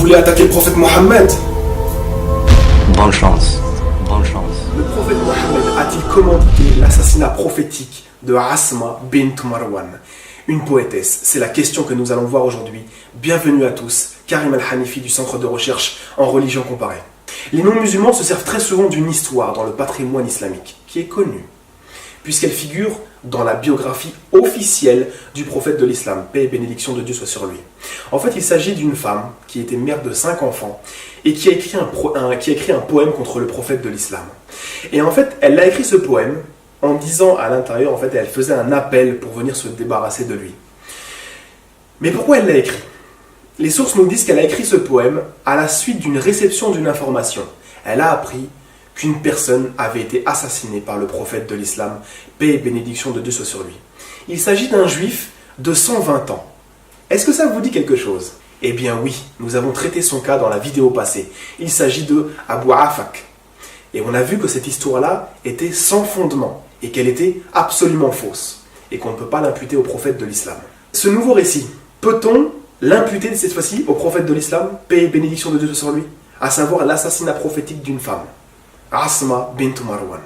voulez attaquer le prophète Mohammed? Bonne chance. Bonne chance. Le prophète Mohammed a-t-il commandité l'assassinat prophétique de Asma bint Marwan, une poétesse? C'est la question que nous allons voir aujourd'hui. Bienvenue à tous, Karim Al-Hanifi du Centre de recherche en religion comparée. Les non-musulmans se servent très souvent d'une histoire dans le patrimoine islamique, qui est connue, puisqu'elle figure dans la biographie officielle du prophète de l'islam, paix et bénédiction de Dieu soit sur lui. En fait, il s'agit d'une femme qui était mère de 5 enfants et qui a écrit un poème contre le prophète de l'islam. Et en fait, elle a écrit ce poème en disant à l'intérieur, en fait, elle faisait un appel pour venir se débarrasser de lui. Mais pourquoi elle l'a écrit? Les sources nous disent qu'elle a écrit ce poème à la suite d'une réception d'une information. Elle a appris qu'une personne avait été assassinée par le prophète de l'islam, paix et bénédiction de Dieu soit sur lui. Il s'agit d'un juif de 120 ans. Est-ce que ça vous dit quelque chose? Eh bien oui, nous avons traité son cas dans la vidéo passée. Il s'agit de Abu Afak. Et on a vu que cette histoire-là était sans fondement et qu'elle était absolument fausse et qu'on ne peut pas l'imputer au prophète de l'islam. Ce nouveau récit, peut-on l'imputer cette fois-ci au prophète de l'islam, paix et bénédiction de Dieu sur lui, à savoir l'assassinat prophétique d'une femme, Asma bint Marwan?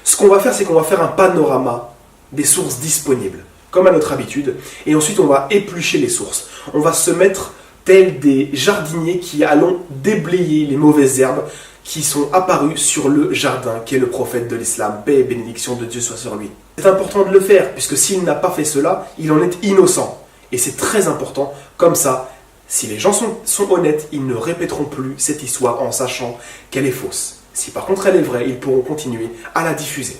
Ce qu'on va faire, c'est qu'on va faire un panorama des sources disponibles, comme à notre habitude, et ensuite on va éplucher les sources. On va se mettre tels des jardiniers qui allons déblayer les mauvaises herbes qui sont apparues sur le jardin qu'est le prophète de l'islam, paix et bénédiction de Dieu soit sur lui. C'est important de le faire, puisque s'il n'a pas fait cela, il en est innocent. Et c'est très important, comme ça, si les gens sont honnêtes, ils ne répéteront plus cette histoire en sachant qu'elle est fausse. Si par contre elle est vraie, ils pourront continuer à la diffuser.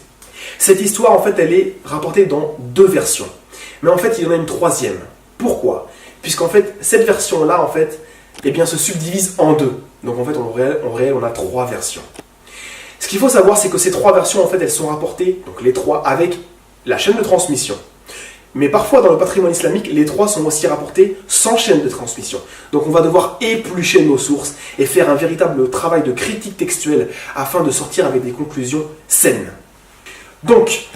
Cette histoire, en fait, elle est rapportée dans 2 versions. Mais en fait, il y en a une 3e. Pourquoi? Puisqu'en fait, cette version-là, en fait, eh bien, se subdivise en 2. Donc en fait, en réel, on a 3 versions. Ce qu'il faut savoir, c'est que ces 3 versions, en fait, elles sont rapportées, donc les 3, avec la chaîne de transmission. Mais parfois, dans le patrimoine islamique, les 3 sont aussi rapportés sans chaîne de transmission. Donc on va devoir éplucher nos sources et faire un véritable travail de critique textuelle afin de sortir avec des conclusions saines. Donc,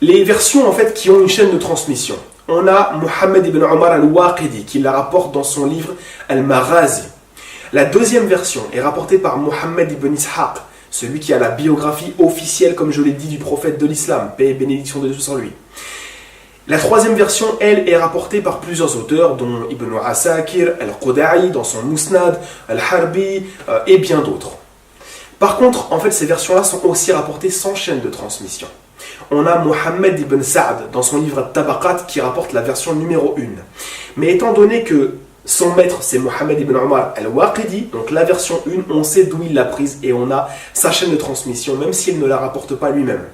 les versions en fait qui ont une chaîne de transmission. On a Mohammed ibn Omar al-Waqidi qui la rapporte dans son livre Al-Maghazi. La 2e version est rapportée par Mohammed ibn Ishaq, celui qui a la biographie officielle, comme je l'ai dit, du prophète de l'islam, paix et bénédiction de Dieu sur lui. La 3e version, elle, est rapportée par plusieurs auteurs, dont Ibn Asakir, Al-Quda'i dans son Musnad, Al-Harbi et bien d'autres. Par contre, en fait, ces versions-là sont aussi rapportées sans chaîne de transmission. On a Mohammed ibn Sa'd dans son livre At-Tabaqat qui rapporte la version numéro 1. Mais étant donné que son maître, c'est Mohammed ibn Omar al-Waqidi, donc la version 1, on sait d'où il l'a prise et on a sa chaîne de transmission, même s'il ne la rapporte pas lui-même.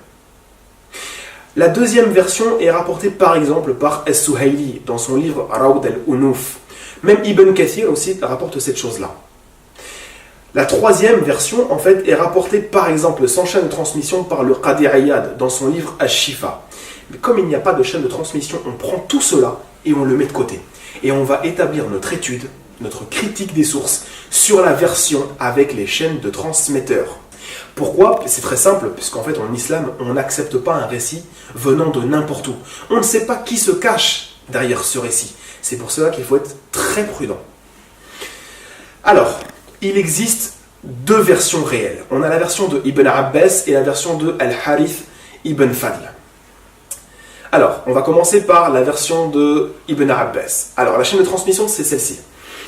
La 2e version est rapportée par exemple par As-Suhayli dans son livre Rawd al-Unuf. Même Ibn Kathir aussi rapporte cette chose-là. La 3e version en fait est rapportée par exemple sans chaîne de transmission par le Qadi Iyad dans son livre Ash-Shifa. Mais comme il n'y a pas de chaîne de transmission, on prend tout cela et on le met de côté. Et on va établir notre étude, notre critique des sources sur la version avec les chaînes de transmetteurs. Pourquoi? C'est très simple, puisqu'en fait en islam, on n'accepte pas un récit venant de n'importe où. On ne sait pas qui se cache derrière ce récit. C'est pour cela qu'il faut être très prudent. Alors, il existe 2 versions réelles. On a la version de Ibn Abbas et la version de Al-Harith ibn Fadl. Alors, on va commencer par la version de Ibn Abbas. Alors, la chaîne de transmission, c'est celle-ci.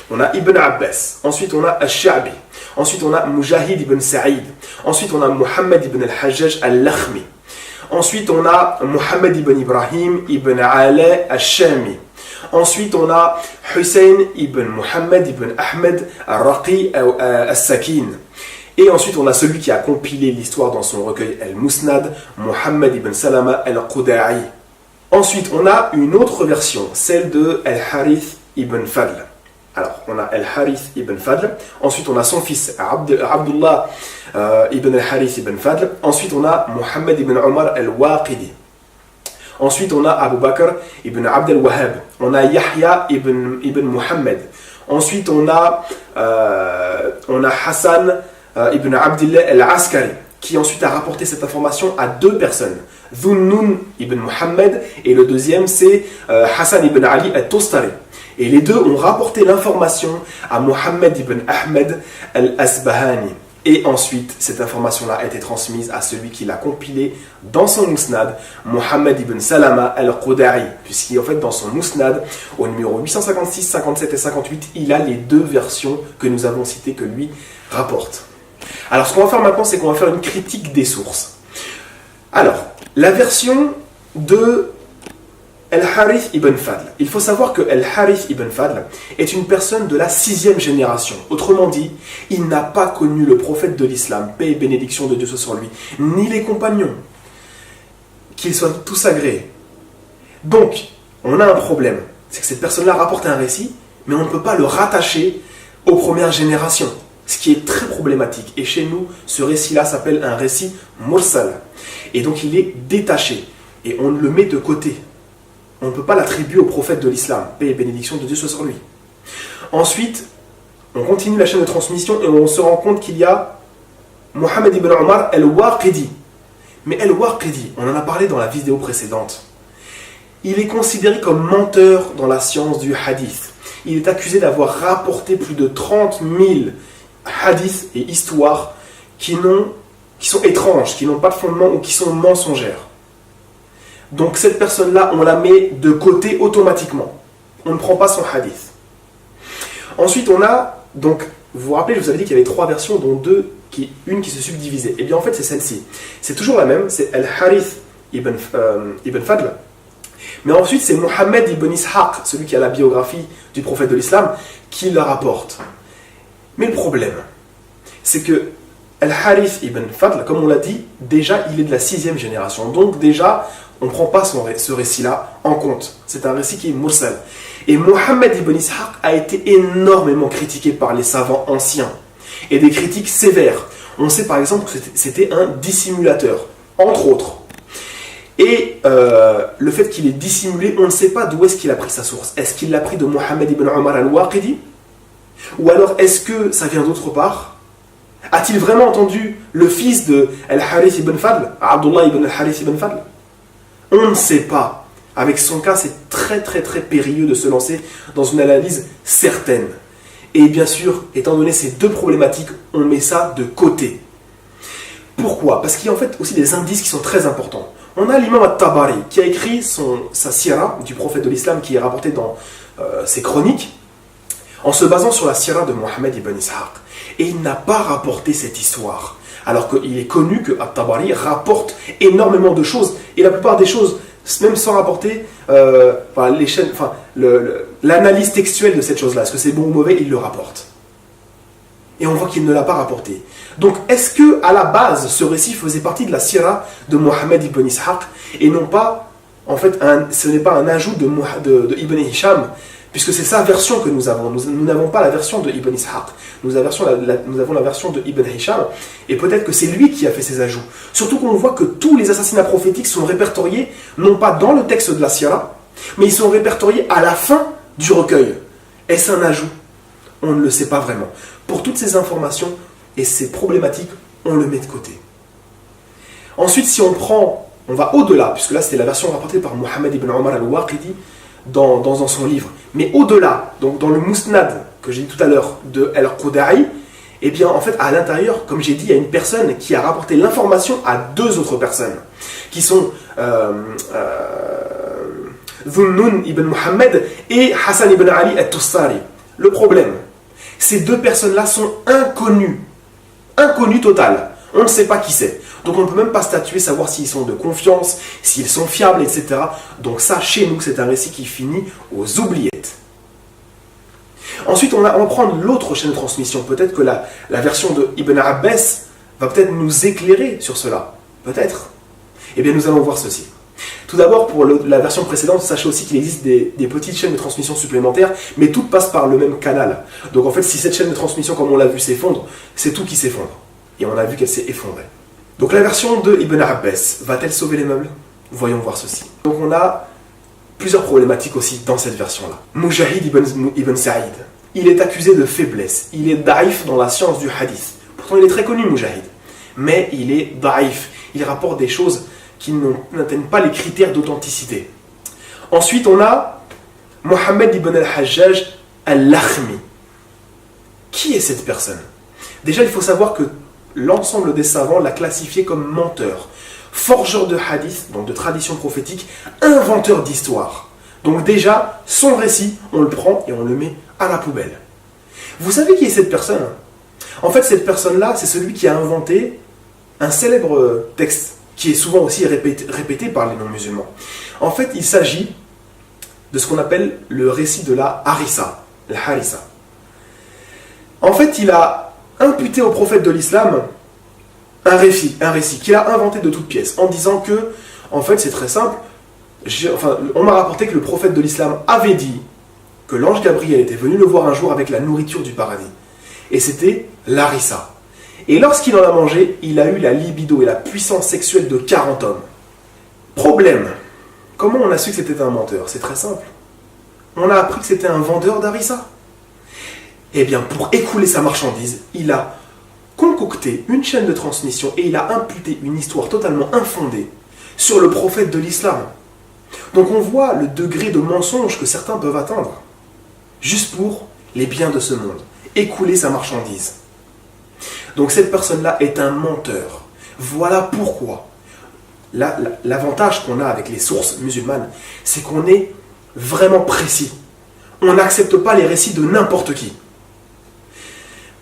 On a Ibn Abbas, ensuite on a Al-Sha'bi, ensuite on a Mujahid ibn Sa'id, ensuite on a Muhammad ibn al-Hajjaj al-Lakhmi, ensuite on a Muhammad ibn Ibrahim ibn Ala al-Shami, ensuite on a Hussein ibn Muhammad ibn Ahmed al-Raqi al-Sakin, et ensuite on a celui qui a compilé l'histoire dans son recueil al-Musnad, Muhammad ibn Salama al-Quda'i. Ensuite on a une autre version, celle de Al-Harith ibn Fadl. Alors, on a Al-Harith ibn Fadl, ensuite on a son fils Abdullah ibn Al-Harith ibn Fadl, ensuite on a Mohammed ibn Omar al-Waqidi, ensuite on a Abu Bakr ibn Abd al-Wahhab, on a Yahya ibn Muhammad, ensuite on a Hassan ibn Abdillah al-Askari, qui ensuite a rapporté cette information à deux personnes, Dhunnun ibn Muhammad, et le deuxième c'est Hassan ibn Ali al-Tustari. Et les deux ont rapporté l'information à Muhammad ibn Ahmed al-Asbahani. Et ensuite, cette information-là a été transmise à celui qui l'a compilée dans son Musnad, Muhammad ibn Salama al-Qudari, puisqu'en fait, dans son Musnad, au numéro 856, 57 et 58, il a les deux versions que nous avons citées que lui rapporte. Alors, ce qu'on va faire maintenant, c'est qu'on va faire une critique des sources. Alors, la version de Al-Harith ibn Fadl. Il faut savoir que Al-Harith ibn Fadl est une personne de la 6e génération. Autrement dit, il n'a pas connu le prophète de l'islam, paix et bénédiction de Dieu soit sur lui, ni les compagnons, qu'ils soient tous agréés. Donc, on a un problème. C'est que cette personne-là rapporte un récit, mais on ne peut pas le rattacher aux premières générations. Ce qui est très problématique. Et chez nous, ce récit-là s'appelle un récit mursal. Et donc, il est détaché. Et on le met de côté. On ne peut pas l'attribuer au prophète de l'islam, paix et bénédiction de Dieu soit sur lui. Ensuite, on continue la chaîne de transmission et on se rend compte qu'il y a Muhammad ibn Omar al-Waqidi. Mais al-Waqidi, on en a parlé dans la vidéo précédente. Il est considéré comme menteur dans la science du hadith. Il est accusé d'avoir rapporté plus de 30 000 hadiths et histoires qui sont étranges, qui n'ont pas de fondement ou qui sont mensongères. Donc cette personne-là, on la met de côté automatiquement. On ne prend pas son hadith. Ensuite, on a, donc, vous vous rappelez, je vous avais dit qu'il y avait 3 versions, dont une qui se subdivisait. Et bien en fait, c'est celle-ci. C'est toujours la même, c'est Al-Harith ibn Fadl. Mais ensuite, c'est Muhammad ibn Ishaq, celui qui a la biographie du prophète de l'islam, qui la rapporte. Mais le problème, c'est que Al-Harith ibn Fadl, comme on l'a dit, déjà, il est de la 6e génération. Donc déjà, on ne prend pas ce récit-là en compte. C'est un récit qui est mursal. Et Muhammad ibn Ishaq a été énormément critiqué par les savants anciens. Et des critiques sévères. On sait par exemple que c'était un dissimulateur, entre autres. Et le fait qu'il ait dissimulé, on ne sait pas d'où est-ce qu'il a pris sa source. Est-ce qu'il l'a pris de Muhammad ibn Omar al-Waqidi? Ou alors est-ce que ça vient d'autre part? A-t-il vraiment entendu le fils de Al-Harith ibn Fadl, Abdullah ibn Al-Harith ibn Fadl? On ne sait pas. Avec son cas, c'est très périlleux de se lancer dans une analyse certaine. Et bien sûr, étant donné ces deux problématiques, on met ça de côté. Pourquoi? Parce qu'il y a en fait aussi des indices qui sont très importants. On a l'imam al-Tabari qui a écrit sa sira du prophète de l'islam qui est rapporté dans ses chroniques en se basant sur la sira de Muhammad ibn Ishaq. Et il n'a pas rapporté cette histoire. Alors qu'il est connu que al-Tabari rapporte énormément de choses. Et la plupart des choses, même sans rapporter l'analyse textuelle de cette chose-là. Est-ce que c'est bon ou mauvais? Il le rapporte. Et on voit qu'il ne l'a pas rapporté. Donc, est-ce que à la base, ce récit faisait partie de la sira de Muhammad ibn Ishaq et non pas, en fait, ce n'est pas un ajout de Ibn Hisham, puisque c'est sa version que nous avons. Nous n'avons pas la version de Ibn Ishaq. Nous avons la version de Ibn Hisham, et peut-être que c'est lui qui a fait ces ajouts. Surtout qu'on voit que tous les assassinats prophétiques sont répertoriés, non pas dans le texte de la sira, mais ils sont répertoriés à la fin du recueil. Est-ce un ajout? On ne le sait pas vraiment. Pour toutes ces informations et ces problématiques, on le met de côté. Ensuite, si on va au-delà, puisque là c'était la version rapportée par Muhammad ibn Omar al-Waqidi dans son livre. Mais au-delà, donc dans le Musnad que j'ai dit tout à l'heure de al-Qudari, eh bien en fait à l'intérieur, comme j'ai dit, il y a une personne qui a rapporté l'information à 2 autres personnes, qui sont Dhunnun ibn Muhammad et Hassan ibn Ali al-Tustari. Le problème, ces 2 personnes-là sont inconnues total. On ne sait pas qui c'est. Donc on ne peut même pas statuer, savoir s'ils sont de confiance, s'ils sont fiables, etc. Donc ça, chez nous, c'est un récit qui finit aux oubliettes. Ensuite, on va prendre l'autre chaîne de transmission. Peut-être que la version de Ibn Abbas va peut-être nous éclairer sur cela. Peut-être. Eh bien, nous allons voir ceci. Tout d'abord, pour la version précédente, sachez aussi qu'il existe des petites chaînes de transmission supplémentaires, mais toutes passent par le même canal. Donc en fait, si cette chaîne de transmission, comme on l'a vu, s'effondre, c'est tout qui s'effondre. Et on a vu qu'elle s'est effondrée. Donc la version de Ibn Abbas, va-t-elle sauver les meubles? Voyons voir ceci. Donc on a plusieurs problématiques aussi dans cette version-là. Mujahid ibn Sa'id, il est accusé de faiblesse. Il est daïf dans la science du hadith. Pourtant, il est très connu, Mujahid. mais il est daïf. Il rapporte des choses qui n'atteignent pas les critères d'authenticité. Ensuite, on a Mohammed ibn al-Hajjaj al-Lakhmi. Qui est cette personne? Déjà, il faut savoir que l'ensemble des savants l'a classifié comme menteur, forgeur de hadith, donc de tradition prophétique, inventeur d'histoire. Donc déjà, son récit, on le prend et on le met à la poubelle. Vous savez qui est cette personne? En fait, cette personne-là, c'est celui qui a inventé un célèbre texte qui est souvent aussi répété par les non-musulmans. En fait, il s'agit de ce qu'on appelle le récit de la harissa, le harissa. En fait, il a imputé au prophète de l'islam un récit qu'il a inventé de toutes pièces, en disant que, en fait, c'est très simple, on m'a rapporté que le prophète de l'islam avait dit que l'ange Gabriel était venu le voir un jour avec la nourriture du paradis. Et c'était l'harissa. Et lorsqu'il en a mangé, il a eu la libido et la puissance sexuelle de 40 hommes. Problème. Comment on a su que c'était un menteur? C'est très simple. On a appris que c'était un vendeur d'harissa. Eh bien, pour écouler sa marchandise, il a concocté une chaîne de transmission et il a imputé une histoire totalement infondée sur le prophète de l'islam. Donc on voit le degré de mensonge que certains peuvent atteindre, juste pour les biens de ce monde, écouler sa marchandise. Donc cette personne-là est un menteur. Voilà pourquoi l'avantage qu'on a avec les sources musulmanes, c'est qu'on est vraiment précis. On n'accepte pas les récits de n'importe qui.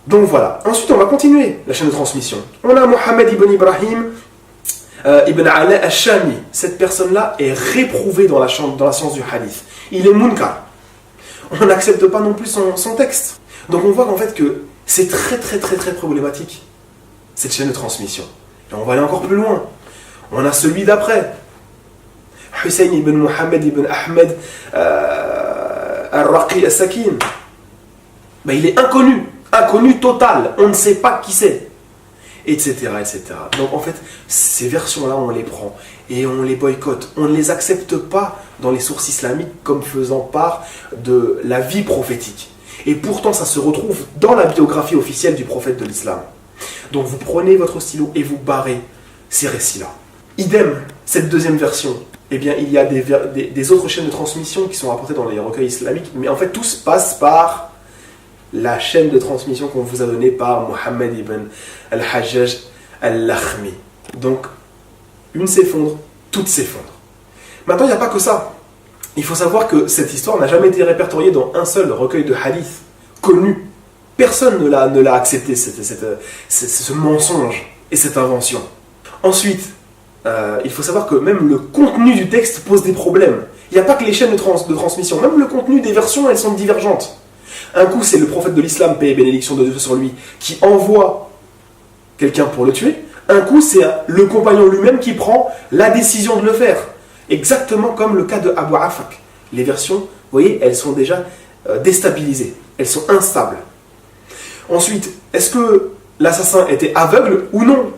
Donc voilà. Ensuite, on va continuer la chaîne de transmission. On a Mohammed ibn Ibrahim ibn Ala al-Shami. Cette personne-là est réprouvée dans la science du hadith. Il est munkar. On n'accepte pas non plus son texte. Donc on voit qu'en fait que c'est très problématique, cette chaîne de transmission. Et on va aller encore plus loin. On a celui d'après. Hussein ibn Mohammed ibn Ahmed al-Raqi al-Sakin. Ben, il est inconnu. Inconnu total. On ne sait pas qui c'est. Etc. Donc en fait, ces versions-là, on les prend et on les boycotte. On ne les accepte pas dans les sources islamiques comme faisant part de la vie prophétique. Et pourtant, ça se retrouve dans la biographie officielle du prophète de l'islam. Donc vous prenez votre stylo et vous barrez ces récits-là. Idem, cette deuxième version. Eh bien, il y a des autres chaînes de transmission qui sont rapportées dans les recueils islamiques, mais en fait, tout se passe par la chaîne de transmission qu'on vous a donnée par Mohammed ibn al-Hajjaj al-Lakhmi. Donc, une s'effondre, toutes s'effondrent. Maintenant, il n'y a pas que ça. Il faut savoir que cette histoire n'a jamais été répertoriée dans un seul recueil de hadith connu. Personne ne l'a accepté, ce mensonge et cette invention. Ensuite, il faut savoir que même le contenu du texte pose des problèmes. Il n'y a pas que les chaînes de transmission, même le contenu des versions, elles sont divergentes. Un coup, c'est le prophète de l'islam, paix et bénédiction de Dieu sur lui, qui envoie quelqu'un pour le tuer. Un coup, c'est le compagnon lui-même qui prend la décision de le faire. Exactement comme le cas de Abu Afak. Les versions, vous voyez, elles sont déjà déstabilisées. Elles sont instables. Ensuite, est-ce que l'assassin était aveugle ou non?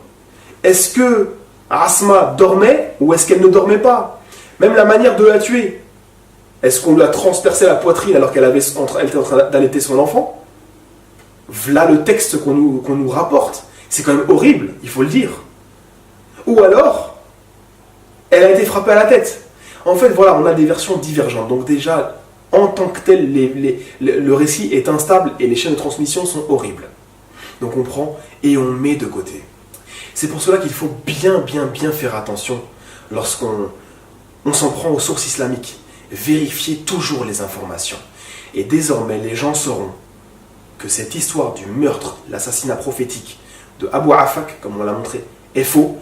Est-ce que Asma dormait ou est-ce qu'elle ne dormait pas? Même la manière de la tuer. Est-ce qu'on lui a transpercé la poitrine alors qu'elle était en train d'allaiter son enfant? Voilà le texte qu'on nous rapporte. C'est quand même horrible, il faut le dire. Ou alors, elle a été frappée à la tête. En fait, voilà, on a des versions divergentes. Donc déjà, en tant que tel, le récit est instable et les chaînes de transmission sont horribles. Donc on prend et on met de côté. C'est pour cela qu'il faut bien faire attention lorsqu'on s'en prend aux sources islamiques. Vérifiez toujours les informations. Et désormais, les gens sauront que cette histoire du meurtre, l'assassinat prophétique de Abu Afak, comme on l'a montré, est faux,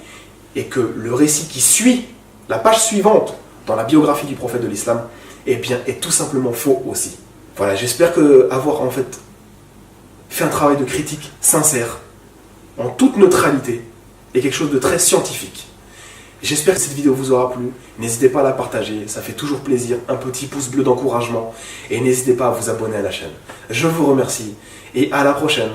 et que le récit qui suit, la page suivante dans la biographie du prophète de l'islam, eh bien, est tout simplement faux aussi. Voilà, j'espère avoir en fait fait un travail de critique sincère, en toute neutralité, et quelque chose de très scientifique. J'espère que cette vidéo vous aura plu. N'hésitez pas à la partager, ça fait toujours plaisir. Un petit pouce bleu d'encouragement. Et n'hésitez pas à vous abonner à la chaîne. Je vous remercie et à la prochaine.